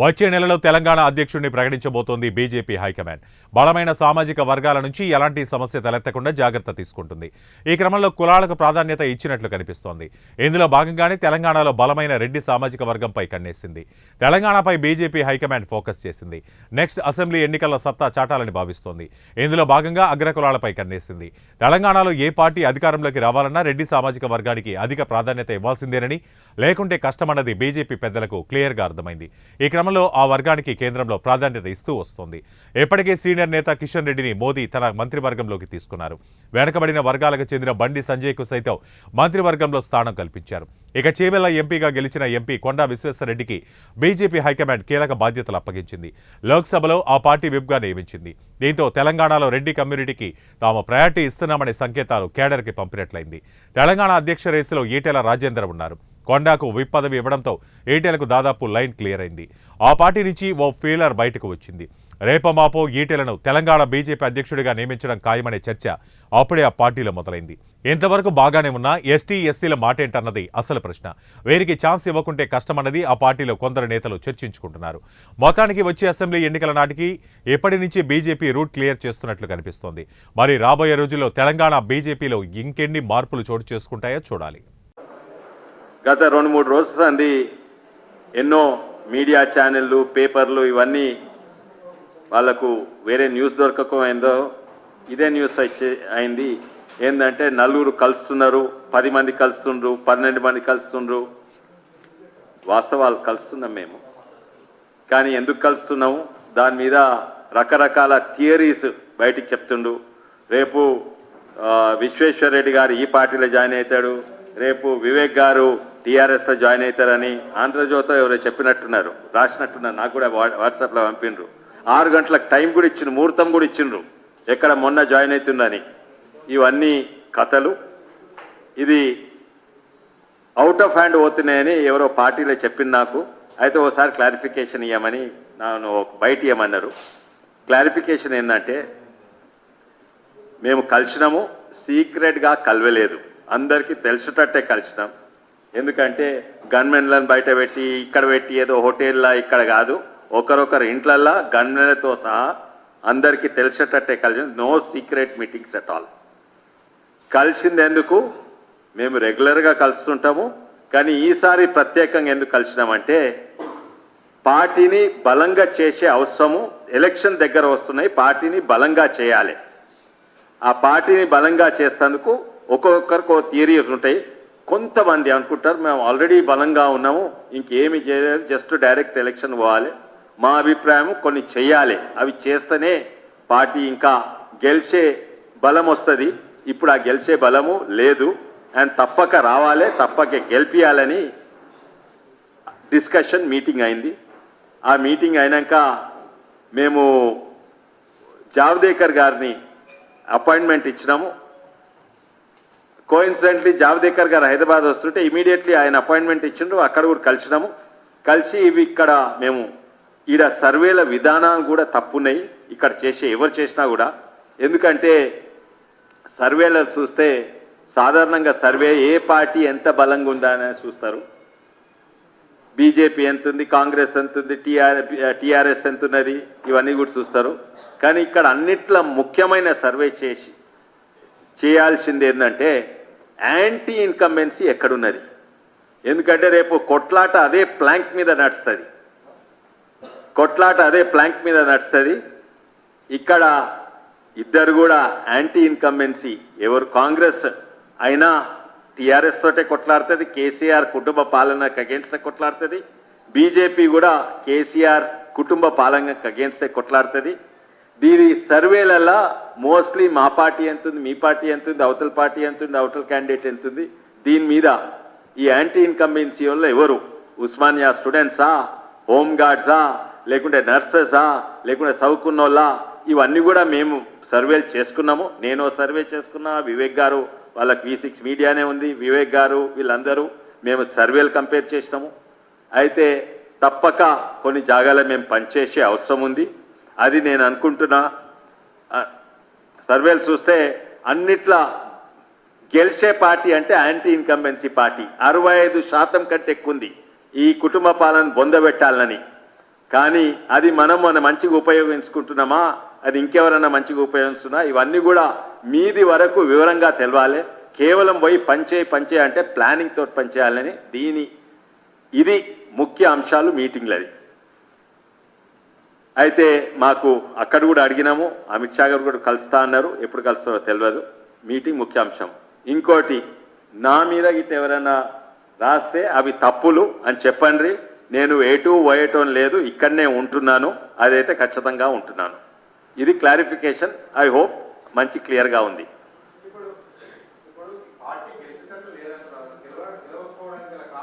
వచ్చే నెలలో తెలంగాణ అధ్యక్షుడిని ప్రకటించబోతోంది బీజేపీ హైకమాండ్. బలమైన సామాజిక వర్గాల నుంచి ఎలాంటి సమస్య తలెత్తకుండా జాగ్రత్త తీసుకుంటుంది. ఈ క్రమంలో కులాలకు ప్రాధాన్యత ఇచ్చినట్లు కనిపిస్తోంది. ఇందులో భాగంగానే తెలంగాణలో బలమైన రెడ్డి సామాజిక వర్గంపై కన్నేసింది. తెలంగాణపై బీజేపీ హైకమాండ్ ఫోకస్ చేసింది. నెక్స్ట్ అసెంబ్లీ ఎన్నికల్లో సత్తా చాటాలని భావిస్తోంది. ఇందులో భాగంగా అగ్రకులాలపై కన్నేసింది. తెలంగాణలో ఏ పార్టీ అధికారంలోకి రావాలన్నా రెడ్డి సామాజిక వర్గానికి అధిక ప్రాధాన్యత ఇవ్వాల్సిందేనని, లేకుంటే కష్టమన్నది బీజేపీ పెద్దలకు క్లియర్గా అర్థమైంది. ఈ క్రమంలో ఆ వర్గానికి కేంద్రంలో ప్రాధాన్యత ఇస్తూ వస్తోంది. ఇప్పటికే సీనియర్ నేత కిషన్ రెడ్డిని మోదీ తన మంత్రివర్గంలోకి తీసుకున్నారు. వెనకబడిన వర్గాలకు చెందిన బండి సంజయ్కు సైతం మంత్రివర్గంలో స్థానం కల్పించారు. ఇక చేవెళ్ల ఎంపీగా గెలిచిన ఎంపీ కొండా విశ్వేశ్వరరెడ్డికి బీజేపీ హైకమాండ్ కీలక బాధ్యతలు అప్పగించింది. లోక్సభలో ఆ పార్టీ విప్గా నియమించింది. దీంతో తెలంగాణలో రెడ్డి కమ్యూనిటీకి తాము ప్రయారిటీ ఇస్తున్నామనే సంకేతాలు కేడర్కి పంపినట్లయింది. తెలంగాణ అధ్యక్ష రేసులో ఈటెల రాజేందర్ ఉన్నారు. కొండాకు విప్ పదవి ఇవ్వడంతో ఈటెలకు దాదాపు లైన్ క్లియర్ అయింది. ఆ పార్టీ నుంచి ఓ ఫీలర్ బయటకు వచ్చింది. రేపమాపో ఈటెలను తెలంగాణ బీజేపీ అధ్యక్షుడిగా నియమించడం ఖాయమనే చర్చ అప్పుడే ఆ పార్టీలో మొదలైంది. ఇంతవరకు బాగానే ఉన్న ఎస్టీ ఎస్సీల మాటేంటన్నది అసలు ప్రశ్న. వీరికి ఛాన్స్ ఇవ్వకుంటే కష్టమన్నది ఆ పార్టీలో కొందరు నేతలు చర్చించుకుంటున్నారు. మొత్తానికి వచ్చే అసెంబ్లీ ఎన్నికల నాటికి ఎప్పటి నుంచి బీజేపీ రూట్ క్లియర్ చేస్తున్నట్లు కనిపిస్తోంది. మరి రాబోయే రోజుల్లో తెలంగాణ బీజేపీలో ఇంకెన్ని మార్పులు చోటు చేసుకుంటాయో చూడాలి. గత 2-3 రోజుల సంది ఎన్నో మీడియా ఛానళ్ళు, పేపర్లు ఇవన్నీ వాళ్ళకు వేరే న్యూస్ దొరకకపోయిందో ఇదే న్యూస్ అయింది. ఏంటంటే నలుగురు కలుస్తున్నారు, 10 మంది కలుస్తుండ్రు, 12 మంది కలుస్తుండ్రు. వాస్తవాలు కలుస్తున్నాం మేము, కానీ ఎందుకు కలుస్తున్నాము దాని మీద రకరకాల థియరీస్ బయటికి చెప్తుండు. రేపు విశ్వేశ్వరరెడ్డి గారు ఈ పార్టీలో జాయిన్ అవుతాడు, రేపు వివేక్ గారు టీఆర్ఎస్లో జాయిన్ అవుతారని ఆంధ్రజ్యోతిలో ఎవరో చెప్పినట్టున్నారు, రాసినట్టున్నారు. నాకు కూడా వాట్సాప్లో పంపిండ్రు. 6 గంటలకు టైం కూడా ఇచ్చిండ్రు, ముహూర్తం కూడా ఇచ్చిండ్రు ఎక్కడ మొన్న జాయిన్ అవుతుందని. ఇవన్నీ కథలు. ఇది అవుట్ ఆఫ్ హ్యాండ్ పోతున్నాయని ఎవరో పార్టీలో చెప్పింది నాకు. అయితే ఓసారి క్లారిఫికేషన్ ఇవ్వమని నన్ను బయట ఇవ్వమన్నారు. క్లారిఫికేషన్ ఏంటంటే, మేము కలిసినాము, సీక్రెట్గా కలవలేదు, అందరికీ తెలిసేటట్టే కలిసినాం. ఎందుకంటే గన్మెన్లను బయట పెట్టి ఇక్కడ పెట్టి ఏదో హోటల్లా ఇక్కడ కాదు, ఒకరొకరు ఇంట్లల్లా గన్మెన్లతో సహా అందరికీ తెలిసేటట్టే కలిసి, no secret meetings at all. కలిసింది ఎందుకు, మేము రెగ్యులర్గా కలుస్తుంటాము, కానీ ఈసారి ప్రత్యేకంగా ఎందుకు కలిసినామంటే పార్టీని బలంగా చేసే అవసరము. ఎలక్షన్ దగ్గర వస్తున్నాయి, పార్టీని బలంగా చేయాలి. ఆ పార్టీని బలంగా చేసేందుకు ఒక్కొక్కరికి థియరీస్ ఉంటాయి. కొంతమంది అనుకుంటారు మేము ఆల్రెడీ బలంగా ఉన్నాము, ఇంకేమి చేయలేదు, జస్ట్ డైరెక్ట్ ఎలక్షన్ పోవాలి. మా అభిప్రాయం కొన్ని చేయాలి, అవి చేస్తేనే పార్టీ ఇంకా గెలిచే బలం వస్తుంది. ఇప్పుడు ఆ గెలిచే బలము లేదు, అండ్ తప్పక రావాలి, తప్పక గెలిపియాలని డిస్కషన్ మీటింగ్ అయింది. ఆ మీటింగ్ అయినాక మేము జావదేకర్ గారిని అపాయింట్మెంట్ ఇచ్చినాము. కోయిన్సిడెంట్లీ జావదేకర్ గారు హైదరాబాద్ వస్తుంటే ఇమీడియట్లీ ఆయన అపాయింట్మెంట్ ఇచ్చిండ్రు, అక్కడ కూడా కలిసినాము. కలిసి ఇవి ఇక్కడ మేము ఈడ సర్వేల విధానాలు కూడా తప్పున్నాయి ఇక్కడ ఎవరు చేసినా కూడా. ఎందుకంటే సర్వేలు చూస్తే సాధారణంగా సర్వే ఏ పార్టీ ఎంత బలంగా ఉందా అని చూస్తారు. బీజేపీ ఎంత ఉంది, కాంగ్రెస్ ఎంత ఉంది, టీఆర్ఎస్ ఎంత ఉన్నది, ఇవన్నీ కూడా చూస్తారు. కానీ ఇక్కడ అన్నిట్లో ముఖ్యమైన సర్వే చేయాల్సింది ఏంటంటే యాంటీ ఇన్కంబెన్సీ ఎక్కడున్నది. ఎందుకంటే రేపు కొట్లాట అదే ప్లాంక్ మీద నడుస్తుంది, ఇక్కడ ఇద్దరు కూడా యాంటీ ఇన్కంబెన్సీ, ఎవరు కాంగ్రెస్ అయినా టీఆర్ఎస్ తోటే కొట్లాడుతుంది, కేసీఆర్ కుటుంబ పాలనకు అగేన్స్ట్ కొట్లాడుతుంది. బీజేపీ కూడా కేసీఆర్ కుటుంబ పాలనకు అగేన్స్టే కొట్లాడుతుంది. దీని సర్వేలల్లో మోస్ట్లీ మా పార్టీ ఎంతుంది, మీ పార్టీ ఎంతుంది, అవతల పార్టీ ఎంతుంది, అవతల క్యాండిడేట్ ఎంతుంది. దీని మీద ఈ యాంటీ ఇన్కంబెన్సీ వల్ల ఎవరు, ఉస్మానియా స్టూడెంట్సా, హోమ్ గార్డ్సా, లేకుంటే నర్సెసా, లేకుంటే చదువుకున్నోళ్ళా, ఇవన్నీ కూడా మేము సర్వేలు చేసుకున్నాము. నేను సర్వే చేసుకున్నా, వివేక్ గారు వాళ్ళకి V6 మీడియానే ఉంది, వివేక్ గారు వీళ్ళందరూ మేము సర్వేలు కంపేర్ చేసినాము. అయితే తప్పక కొన్ని జాగాలో మేము పనిచేసే అవసరం ఉంది. అది నేను అనుకుంటున్నా. సర్వేలు చూస్తే అన్నిట్లా గెలిచే పార్టీ అంటే యాంటీ ఇన్కంబెన్సీ పార్టీ 65% కంటే ఎక్కువ ఉంది ఈ కుటుంబ పాలన బొందబెట్టాలని. కానీ అది మనం మంచిగా ఉపయోగించుకుంటున్నామా, అది ఇంకెవరైనా మంచిగా ఉపయోగిస్తున్నా, ఇవన్నీ కూడా మీది వరకు వివరంగా తెలవాలి. కేవలం పోయి పంచే అంటే ప్లానింగ్ తోటి పనిచేయాలని ఇది ముఖ్య అంశాలు మీటింగ్లది. అయితే మాకు అక్కడ కూడా అడిగినాము, అమిత్ షా గారు కూడా కలుస్తా అన్నారు, ఎప్పుడు కలుస్తారో తెలియదు. మీటింగ్ ముఖ్య అంశం. ఇంకోటి, నా మీద గిట్ట ఎవరైనా రాస్తే అవి తప్పులు అని చెప్పండి. నేను ఎటు పోయేటం లేదు, ఇక్కడనే ఉంటున్నాను, అదైతే ఖచ్చితంగా ఉంటున్నాను. ఇది క్లారిఫికేషన్. ఐ హోప్ మంచి క్లియర్గా ఉంది.